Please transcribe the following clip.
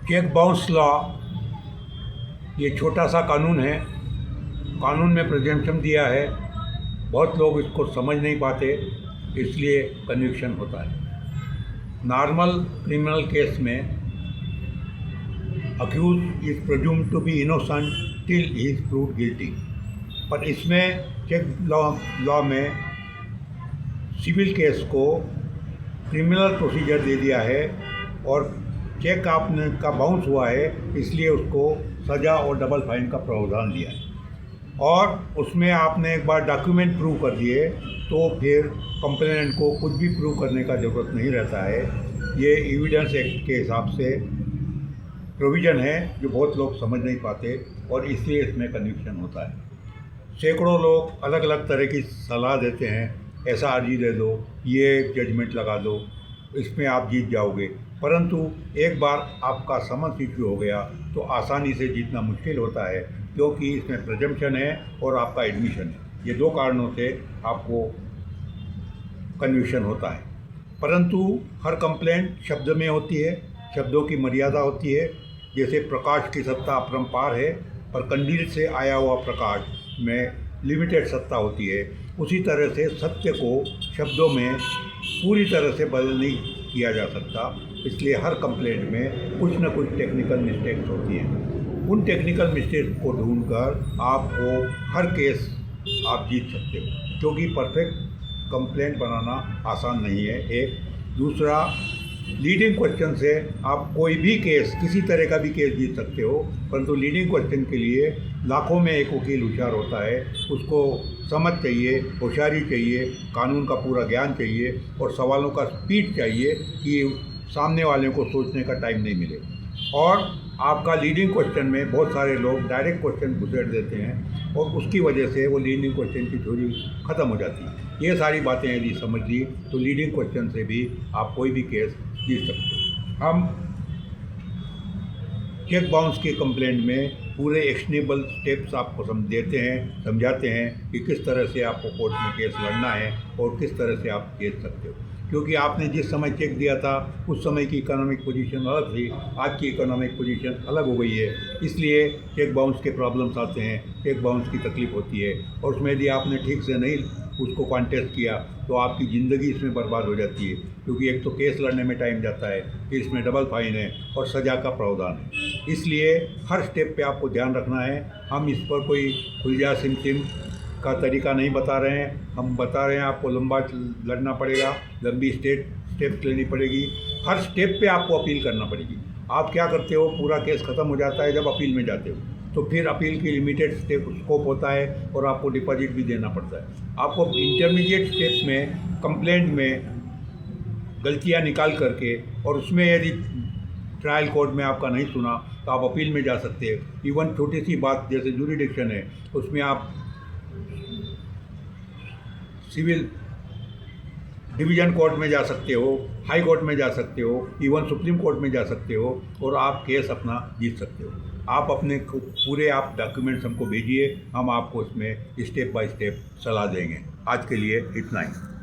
Cheque bounce law ये छोटा सा कानून है। कानून में प्रिजम्पशन दिया है, बहुत लोग इसको समझ नहीं पाते, इसलिए कन्विक्शन होता है। नॉर्मल क्रिमिनल केस में accused is presumed to be innocent till he is proved guilty, पर इसमें चेक लॉ में सिविल केस को क्रिमिनल प्रोसीजर दे दिया है और चेक आपने का बाउंस हुआ है, इसलिए उसको सज़ा और डबल फाइन का प्रावधान दिया है। और उसमें आपने एक बार डॉक्यूमेंट प्रूव कर दिए तो फिर कंप्लेनेंट को कुछ भी प्रूव करने का ज़रूरत नहीं रहता है। ये एविडेंस एक्ट के हिसाब से प्रोविज़न है जो बहुत लोग समझ नहीं पाते और इसलिए इसमें कन्विक्शन होता है। सैकड़ों लोग अलग अलग तरह की सलाह देते हैं, ऐसा अर्जी दे दो, ये जजमेंट लगा दो, इसमें आप जीत जाओगे, परंतु एक बार आपका समन्स इश्यू हो गया तो आसानी से जीतना मुश्किल होता है, क्योंकि इसमें प्रिजम्पशन है और आपका एडमिशन है। ये दो कारणों से आपको कन्विक्शन होता है। परंतु हर कंप्लेंट शब्द में होती है, शब्दों की मर्यादा होती है। जैसे प्रकाश की सत्ता अपरंपार है, पर कंडील से आया हुआ प्रकाश में लिमिटेड सत्ता होती है। उसी तरह से सत्य को शब्दों में पूरी तरह से बदल नहीं किया जा सकता, इसलिए हर कंप्लेंट में कुछ न कुछ टेक्निकल मिस्टेक्स होती हैं। उन टेक्निकल मिस्टेक्स को ढूंढकर आपको हर केस आप जीत सकते हो, क्योंकि परफेक्ट कंप्लेंट बनाना आसान नहीं है। एक दूसरा, लीडिंग क्वेश्चन से आप कोई भी केस, किसी तरह का भी केस जीत सकते हो, परंतु लीडिंग क्वेश्चन के लिए लाखों में एक वकील होशियार होता है। उसको समझ चाहिए, होशियारी चाहिए, कानून का पूरा ज्ञान चाहिए और सवालों का स्पीड चाहिए कि सामने वाले को सोचने का टाइम नहीं मिले। और आपका लीडिंग क्वेश्चन में बहुत सारे लोग डायरेक्ट क्वेश्चन घुसेड़ देते हैं और उसकी वजह से वो लीडिंग क्वेश्चन की थ्योरी ख़त्म हो जाती है। ये सारी बातें यदि समझ ली तो लीडिंग क्वेश्चन से भी आप कोई भी केस जीत सकते हो। हम चेक बाउंस के कंप्लेंट में पूरे एक्शनेबल स्टेप्स आपको समझाते हैं कि किस तरह से आपको कोर्ट में केस लड़ना है और किस तरह से आप जीत सकते हो। क्योंकि आपने जिस समय चेक दिया था उस समय की इकोनॉमिक पोजीशन अलग थी, आज की इकोनॉमिक पोजीशन अलग हो गई है, इसलिए चेक बाउंस के प्रॉब्लम्स आते हैं, चेक बाउंस की तकलीफ होती है। और उसमें यदि आपने ठीक से नहीं उसको कॉन्टेस्ट किया तो आपकी ज़िंदगी इसमें बर्बाद हो जाती है, क्योंकि एक तो केस लड़ने में टाइम जाता है, फिर इसमें डबल फाइन है और सज़ा का प्रावधान है। इसलिए हर स्टेप पे आपको ध्यान रखना है। हम इस पर कोई खुलजा सिम का तरीका नहीं बता रहे हैं, हम बता रहे हैं आपको लंबा लड़ना पड़ेगा, लंबी स्टेप्स लेनी पड़ेगी, हर स्टेप पे आपको अपील करना पड़ेगी। आप क्या करते हो, पूरा केस ख़त्म हो जाता है जब अपील में जाते हो, तो फिर अपील की लिमिटेड स्कोप होता है और आपको डिपॉजिट भी देना पड़ता है। आपको इंटरमीडिएट स्टेप में कंप्लेंट में गलतियां निकाल करके और उसमें यदि ट्रायल कोर्ट में आपका नहीं सुना तो आप अपील में जा सकते हैं। इवन छोटी सी बात जैसे जुरिडिक्शन है, उसमें आप सिविल डिवीज़न कोर्ट में जा सकते हो, हाई कोर्ट में जा सकते हो, इवन सुप्रीम कोर्ट में जा सकते हो और आप केस अपना जीत सकते हो। आप अपने पूरे आप डॉक्यूमेंट्स हमको भेजिए, हम आपको इसमें स्टेप बाय स्टेप सलाह देंगे। आज के लिए इतना ही।